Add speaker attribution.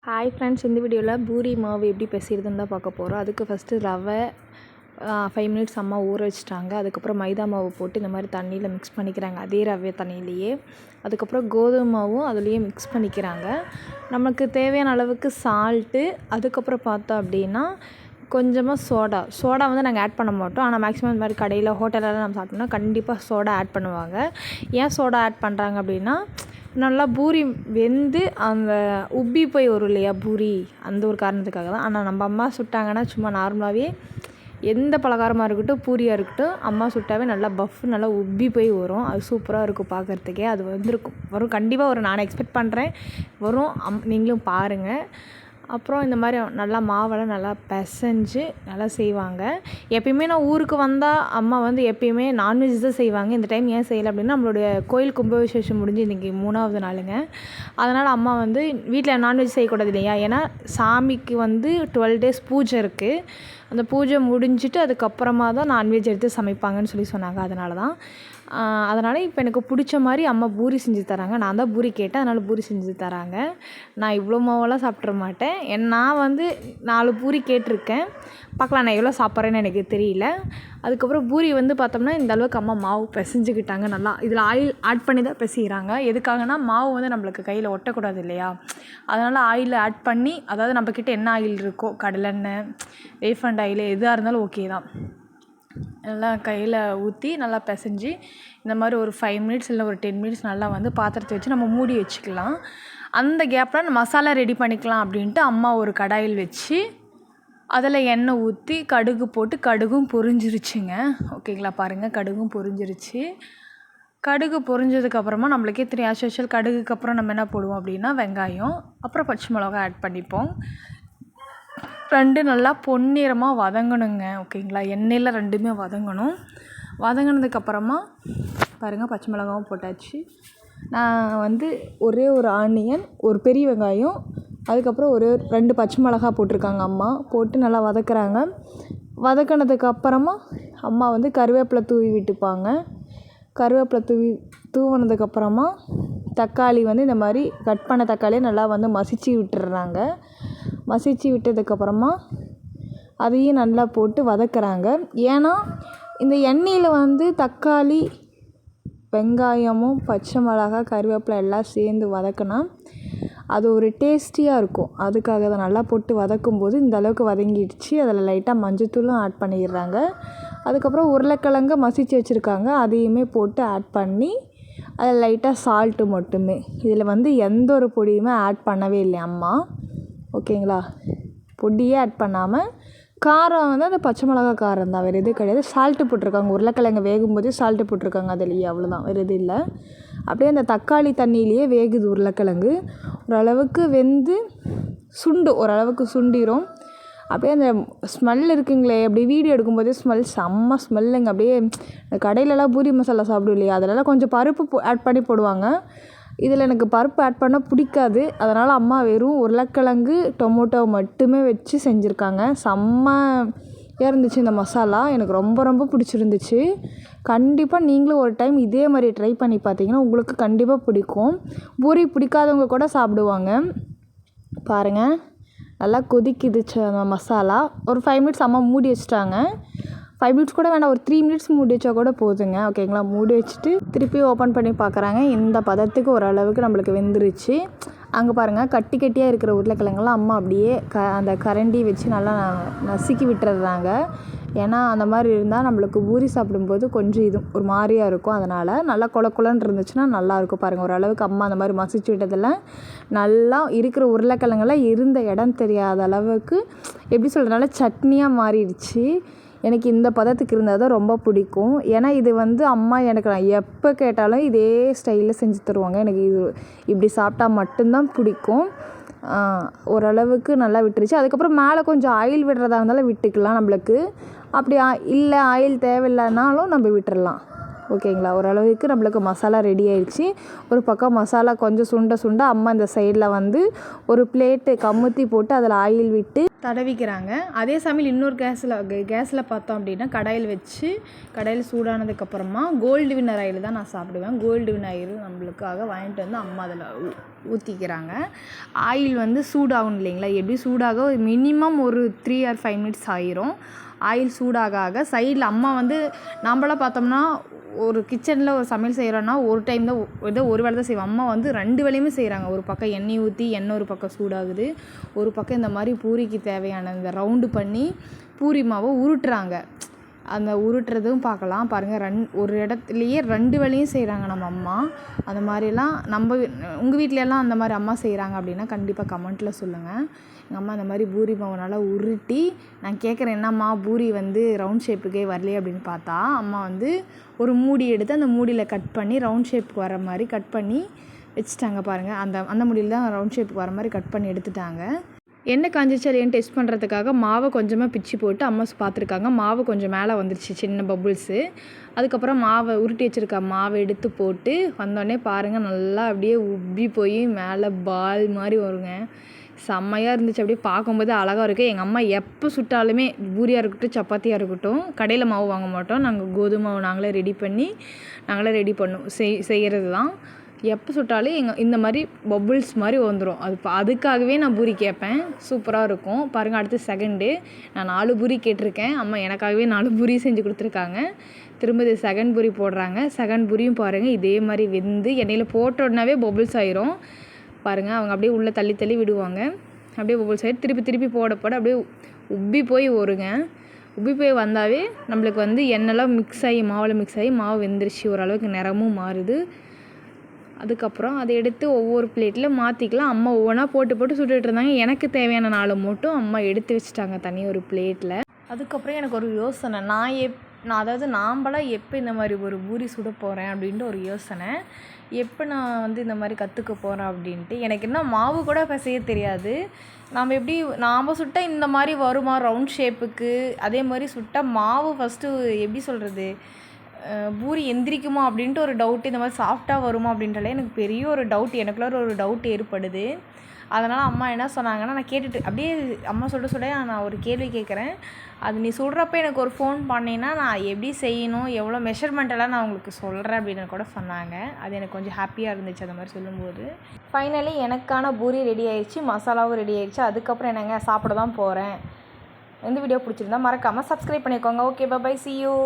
Speaker 1: Hi friends, இந்த வீடியோவில் பூரி மாவு எப்படி பிசைறதுன்னு தான் பார்க்க போகிறோம். அதுக்கு ஃபஸ்ட்டு ரவை 5 மினிட்ஸ் அம்மா ஊற வச்சுட்டாங்க. அதுக்கப்புறம் மைதா மாவு போட்டு இந்த மாதிரி தண்ணியில் மிக்ஸ் பண்ணிக்கிறாங்க, அதே ரவை தண்ணியிலையே. அதுக்கப்புறம் கோதுமை மாவும் அதுலேயே மிக்ஸ் பண்ணிக்கிறாங்க. நமக்கு தேவையான அளவுக்கு சால்ட்டு, அதுக்கப்புறம் பார்த்தோம் அப்படின்னா கொஞ்சமாக சோடா வந்து நாங்கள் ஆட் பண்ண மாட்டோம். ஆனால் மேக்ஸிமம் இந்த மாதிரி கடையில் ஹோட்டலெல்லாம் நம்ம சாப்பிட்டோம்னா கண்டிப்பாக சோடா ஆட் பண்ணுவாங்க. ஏன் சோடா ஆட் பண்ணுறாங்க அப்படின்னா, நல்லா பூரி வெந்து அந்த உப்பி போய் வரும் இல்லையா பூரி, அந்த ஒரு காரணத்துக்காக தான். ஆனால் நம்ம அம்மா சுட்டாங்கன்னா சும்மா நார்மலாகவே எந்த பலகாரமாக இருக்கட்டும், பூரியாக இருக்கட்டும், அம்மா சுட்டாவே நல்லா நல்லா உப்பி போய் வரும். அது சூப்பராக இருக்கும் பார்க்குறதுக்கே. அது வரும் கண்டிப்பாக வரும், நான் எக்ஸ்பெக்ட் பண்ணுறேன் வரும். நீங்களும் பாருங்கள். அப்புறம் இந்த மாதிரி நல்லா மாவெல்லாம் நல்லா பிசைஞ்சு நல்லா செய்வாங்க. எப்பயுமே நான் ஊருக்கு வந்தால் அம்மா வந்து எப்பயுமே நான்வெஜ் தான் செய்வாங்க. இந்த டைம் ஏன் செய்யலை அப்படின்னா, நம்மளுடைய கோயில் கும்பாபிஷேகம் முடிஞ்சு இன்றைக்கி 3வது நாளுங்க. அதனால் அம்மா வந்து வீட்டில் நான்வெஜ் செய்யக்கூடாது இல்லையா, ஏன்னா சாமிக்கு வந்து 12 days பூஜை இருக்குது. அந்த பூஜை முடிஞ்சிட்டு அதுக்கப்புறமா தான் நான்வெஜ் எடுத்து சமைப்பாங்கன்னு சொன்னாங்க. அதனால் இப்போ எனக்கு பிடிச்ச மாதிரி அம்மா பூரி செஞ்சு தராங்க. நான் தான் பூரி கேட்டேன், அதனால் பூரி செஞ்சு தராங்க. நான் இவ்வளோ மாவெல்லாம் சாப்பிட்ற மாட்டேன். நான் வந்து 4 பூரி கேட்டிருக்கேன். பார்க்கலாம் நான் எவ்வளோ சாப்பிட்றேன்னு எனக்கு தெரியல. அதுக்கப்புறம் பூரி வந்து பார்த்தோம்னா இந்த அளவுக்கு அம்மா மாவு பிசைஞ்சுக்கிட்டாங்க நல்லா. இதில் ஆயில் ஆட் பண்ணி தான் பிசைகிறாங்க. எதுக்காகனா மாவு வந்து நம்மளுக்கு கையில் ஒட்டக்கூடாது இல்லையா, அதனால் ஆயில் ஆட் பண்ணி, அதாவது நம்மக்கிட்ட என்ன ஆயில் இருக்கோ, கடலெண்ணெய், ரீஃபண்ட் ஆயில் எதாக இருந்தாலும் ஓகே தான், நல்லா கையில் ஊற்றி நல்லா பிசைஞ்சு இந்த மாதிரி ஒரு 5 மினிட்ஸ் இல்லை ஒரு 10 மினிட்ஸ் நல்லா வந்து பாத்திரத்தை வச்சு நம்ம மூடி வச்சுக்கலாம். அந்த கேப்பில் மசாலா ரெடி பண்ணிக்கலாம் அப்படின்ட்டு அம்மா ஒரு கடாயில் வச்சு அதில் எண்ணெய் ஊற்றி கடுகு போட்டு, கடுகும் பொரிஞ்சிருச்சுங்க. ஓகேங்களா, பாருங்கள் கடுகும் பொரிஞ்சிருச்சு. கடுகு பொரிஞ்சதுக்கப்புறமா நம்மளுக்கே தெரியும், ஆஸ் யூஷுவல் கடுகுக்கு அப்புறம் நம்ம என்ன போடுவோம் அப்படின்னா வெங்காயம், அப்புறம் பச்சை மிளகா ஆட் பண்ணிப்போம். 2 நல்லா பொன்னிறமாக வதங்கணுங்க. ஓகேங்களா, எண்ணெயில் 2மே வதங்கணும். வதங்கினதுக்கப்புறமா பாருங்கள் பச்சை மிளகாவும் போட்டாச்சு. நான் வந்து ஒரே ஒரு ஆனியன், ஒரு பெரிய வெங்காயம், அதுக்கப்புறம் 2 பச்சை மிளகா போட்டிருக்காங்க அம்மா. போட்டு நல்லா வதக்குறாங்க. வதக்கினதுக்கப்புறமா அம்மா வந்து கருவேப்பிலை தூவி விட்டுப்பாங்க. கருவேப்பிலை தூவினதுக்கப்புறமா தக்காளி வந்து இந்த மாதிரி கட் பண்ண தக்காளியை நல்லா வந்து மசிச்சு விட்டுடுறாங்க. மசிச்சு விட்டதுக்கப்புறமா அதையும் நல்லா போட்டு வதக்குறாங்க. ஏன்னா இந்த எண்ணெயில் வந்து தக்காளி, வெங்காயமும், பச்சை மிளகா, கருவேப்பிலை எல்லாம் சேர்ந்து வதக்கினா அது ஒரு டேஸ்டியாக இருக்கும். அதுக்காக தான் நல்லா போட்டு வதக்கும்போது இந்த அளவுக்கு வதங்கிடுச்சு. அதில் லைட்டாக மஞ்சத்தூளும் ஆட் பண்ணிடுறாங்க. அதுக்கப்புறம் உருளைக்கிழங்க மசிச்சு வச்சுருக்காங்க, அதையுமே போட்டு ஆட் பண்ணி அதில் லைட்டாக சால்ட்டு மட்டுமே. இதில் வந்து எந்த ஒரு பொடியுமே ஆட் பண்ணவே இல்லை அம்மா. ஓகேங்களா, பொடியே ஆட் பண்ணாமல் காரம் வந்து அந்த பச்சை மிளகா காரம் தான், வேறு எதுவும் கிடையாது. சால்ட்டு போட்டிருக்காங்க, உருளைக்கிழங்கு வேகும்போதே சால்ட்டு போட்டிருக்காங்க அதுலேயே, அவ்வளோதான், வேறு எதுவும் இல்லை. அப்படியே அந்த தக்காளி தண்ணியிலேயே வேகுது உருளைக்கிழங்கு. ஓரளவுக்கு வெந்து ஓரளவுக்கு சுண்டிரும். அப்படியே அந்த ஸ்மெல் இருக்குங்களே, அப்படி வீடியோ எடுக்கும்போதே செம்ம ஸ்மெல்லுங்க. அப்படியே கடையிலலாம் பூரி மசாலா சாப்பிடும் இல்லையா, அதிலலாம் கொஞ்சம் பருப்பு ஆட் பண்ணி போடுவாங்க. இதில் எனக்கு பருப்பு ஆட் பண்ண பிடிக்காது. அதனால் அம்மா வெறும் உருளைக்கிழங்கு, டொமேட்டோ மட்டுமே வச்சு செஞ்சுருக்காங்க. செம்மையாக இருந்துச்சு இந்த மசாலா, எனக்கு ரொம்ப ரொம்ப பிடிச்சிருந்துச்சு. கண்டிப்பாக நீங்களும் ஒரு டைம் இதே மாதிரி ட்ரை பண்ணி பார்த்தீங்கன்னா உங்களுக்கு கண்டிப்பாக பிடிக்கும். பூரி பிடிக்காதவங்க கூட சாப்பிடுவாங்க. பாருங்கள் நல்லா கொதிக்குதுச்சு அந்த மசாலா. ஒரு 5 மினிட்ஸ் அம்மா மூடி வச்சுட்டாங்க. 5 மினிட்ஸ் கூட வேண்டாம், ஒரு 3 மினிட்ஸ் மூடி வச்சா கூட போதுங்க. ஓகேங்களா, மூடி வச்சுட்டு திருப்பி ஓப்பன் பண்ணி பார்க்குறாங்க. இந்த பதத்துக்கு ஓரளவுக்கு நம்மளுக்கு வெந்துருச்சு. அங்கே பாருங்கள் கட்டி கட்டியாக இருக்கிற உருளைக்கிழங்கெல்லாம் அம்மா அப்படியே அந்த கரண்டி வச்சு நல்லா நசுக்கி விட்டுறாங்க. ஏன்னா அந்த மாதிரி இருந்தால் நம்மளுக்கு பூரி சாப்பிடும்போது கொஞ்சம் இது ஒரு மாதிரியாக இருக்கும். அதனால் நல்லா குழன்னு இருந்துச்சுன்னா நல்லாயிருக்கும். பாருங்கள் ஓரளவுக்கு அம்மா அந்த மாதிரி மசிச்சு விட்டதில் நல்லா இருக்கிற உருளைக்கிழங்கெல்லாம் இருந்த இடம் தெரியாத அளவுக்கு எப்படி சொல்கிறதுனால சட்னியாக மாறிடுச்சு. எனக்கு இந்த பதத்துக்கு இருந்தால் தான் ரொம்ப பிடிக்கும். ஏன்னா இது வந்து அம்மா எனக்கு நான் எப்போ கேட்டாலும் இதே ஸ்டைலில் செஞ்சு தருவாங்க. எனக்கு இது இப்படி சாப்பிட்டா மட்டும்தான் பிடிக்கும். ஓரளவுக்கு நல்லா விட்டுருச்சு. அதுக்கப்புறம் மேலே கொஞ்சம் ஆயில் விடுறதா இருந்தாலும் விட்டுக்கலாம் நம்மளுக்கு. அப்படி இல்லை ஆயில் தேவையில்லைனாலும் நம்ம விட்டுறலாம். ஓகேங்களா, ஓரளவுக்கு நம்மளுக்கு மசாலா ரெடி ஆயிடுச்சு. ஒரு பக்கம் மசாலா கொஞ்சம் சுண்ட அம்மா இந்த சைடில் வந்து ஒரு பிளேட்டு கமுத்தி போட்டு அதில் ஆயில் விட்டு தடவிக்கிறாங்க. அதே சமையல் இன்னொரு கேஸில் பார்த்தோம் அப்படின்னா கடாயில் சூடானதுக்கப்புறமா கோல்டு வின்னர் ஆயில் தான் நான் சாப்பிடுவேன். கோல்டு வின்னர் ஆயில் நம்மளுக்காக வாங்கிட்டு வந்து அம்மா அதில் ஊற்றிக்கிறாங்க. ஆயில் வந்து சூடாகணும் இல்லைங்களா, எப்படி சூடாக மினிமம் ஒரு 3 or 5 மினிட்ஸ் ஆயிரும். ஆயில் சூடாக சைடில் அம்மா வந்து நம்மளாம் பார்த்தோம்னா ஒரு கிச்சனில் ஒரு சமையல் செய்கிறோன்னா ஒரு டைம் தான் ஏதோ ஒரு வேளை தான் செய்வோம். அம்மா வந்து 2 வேளையுமே செய்கிறாங்க. ஒரு பக்கம் எண்ணெய் ஊற்றி எண்ணெய் ஒரு பக்கம் சூடாகுது, ஒரு பக்கம் இந்த மாதிரி பூரிக்கு தேவையான இந்த ரவுண்டு பண்ணி பூரி மாவை உருட்டுறாங்க. அந்த உருட்டுறதும் பார்க்கலாம் பாருங்கள். ஒரு இடத்துலையே 2 வேளையும் செய்கிறாங்க நம்ம அம்மா. அந்த மாதிரிலாம் உங்கள் வீட்டிலலாம் அந்த மாதிரி அம்மா செய்கிறாங்க அப்படின்னா கண்டிப்பாக கமெண்ட்டில் சொல்லுங்கள். எங்கள் அம்மா இந்த மாதிரி பூரி மாவை நல்லா உருட்டி, நான் கேட்குறேன் என்னம்மா பூரி வந்து ரவுண்ட் ஷேப்புக்கே வரலையே அப்படின்னு பார்த்தா அம்மா வந்து ஒரு மூடி எடுத்து அந்த மூடியில் கட் பண்ணி ரவுண்ட் ஷேப்புக்கு வர மாதிரி கட் பண்ணி வச்சுட்டாங்க பாருங்கள். அந்த மூடியில் தான் ரவுண்ட் ஷேப்புக்கு வர மாதிரி கட் பண்ணி எடுத்துட்டாங்க. எண்ணெய் காஞ்சிச்சு இல்லையான்னு டெஸ்ட் பண்ணுறதுக்காக மாவை கொஞ்சமாக பிச்சு போட்டு அம்மா பார்த்துருக்காங்க. மாவு கொஞ்சம் மேலே வந்துருச்சு, சின்ன பபுள்ஸு. அதுக்கப்புறம் மாவை உருட்டி வச்சுருக்க மாவை எடுத்து போட்டு வந்தோடனே பாருங்கள், நல்லா அப்படியே உப்பி போய் மேலே பால் மாதிரி வருங்க. செம்மையாக இருந்துச்சு. அப்படியே பார்க்கும்போது அழகாக இருக்குது. எங்கள் அம்மா எப்போ சுட்டாலுமே பூரியாக இருக்கட்டும் சப்பாத்தியாக இருக்கட்டும் கடையில் மாவு வாங்க மாட்டோம். நாங்கள் கோதுமை மாவு நாங்களே ரெடி பண்ணுவோம். செய்கிறது தான். எப்போ சுட்டாலும் இந்த மாதிரி பபுள்ஸ் மாதிரி வந்துடும். அதுக்காகவே நான் பூரி கேட்பேன். சூப்பராக இருக்கும் பாருங்கள். அடுத்து செகண்டு நான் 4 பூரி கேட்டிருக்கேன். அம்மா எனக்காகவே 4 பூரி செஞ்சு கொடுத்துருக்காங்க. திரும்ப இது செகண்ட் பூரி போடுறாங்க. செகண்ட் பூரியும் பாருங்கள் இதே மாதிரி வெந்து எண்ணெயில் போட்டோடனாவே பபுள்ஸ் ஆயிரும் பாருங்கள். அவங்க அப்படியே உள்ளே தள்ளி விடுவாங்க. அப்படியே பபுள்ஸ் ஆகி திருப்பி போட அப்படியே உப்பி போய் வருங்க. உப்பி போய் வந்தாவே நம்மளுக்கு வந்து எண்ணெய்லாம் மாவில் மிக்ஸ் ஆகி மாவு வெந்துருச்சு. ஓரளவுக்கு நிறமும் மாறுது. அதுக்கப்புறம் அதை எடுத்து ஒவ்வொரு பிளேட்டில் மாற்றிக்கலாம். அம்மா ஒவ்வொன்றா போட்டு சுட்டுட்டு இருந்தாங்க. எனக்கு தேவையான 4 மட்டும் அம்மா எடுத்து வச்சுட்டாங்க தனி ஒரு பிளேட்டில். அதுக்கப்புறம் எனக்கு ஒரு யோசனை, நாம்பளாம் எப்போ இந்த மாதிரி ஒரு பூரி சுட போகிறேன் அப்படின்ட்டு ஒரு யோசனை. எப்போ நான் வந்து இந்த மாதிரி கற்றுக்க போகிறேன் அப்படின்ட்டு. எனக்கு என்ன மாவு கூட பிசைய தெரியாது. நாம் சுட்டால் இந்த மாதிரி வருமா ரவுண்ட் ஷேப்புக்கு? அதே மாதிரி சுட்டால் மாவு ஃபஸ்ட்டு எப்படி சொல்கிறது, பூரி எந்திரிக்குமா அப்படின்ட்டு ஒரு டவுட்டு. இந்த மாதிரி சாஃப்டாக வருமா அப்படின்ட்டாலே எனக்கு பெரிய ஒரு டவுட், எனக்குள்ள ஒரு டவுட் ஏற்படுது. அதனால் அம்மா என்ன சொன்னாங்கன்னா, நான் கேட்டுட்டு அப்படியே அம்மா சொல்ல நான் ஒரு கேள்வி கேட்குறேன். அது நீ சொல்கிறப்ப எனக்கு ஒரு ஃபோன் பண்ணினா நான் எப்படி செய்யணும், எவ்வளோ மெஷர்மெண்ட்டெல்லாம் நான் உங்களுக்கு சொல்கிறேன் அப்படின்னு கூட சொன்னாங்க. அது எனக்கு கொஞ்சம் ஹாப்பியாக இருந்துச்சு அந்த மாதிரி சொல்லும்போது. ஃபைனலி எனக்கான பூரி ரெடி ஆயிடுச்சு, மசாலாவும் ரெடி ஆயிடுச்சு. அதுக்கப்புறம் என்னங்க சாப்பிட தான் போகிறேன். இந்த வீடியோ பிடிச்சிருந்தா மறக்காமல் சப்ஸ்கிரைப் பண்ணிக்கோங்க. Okay, bye, see you.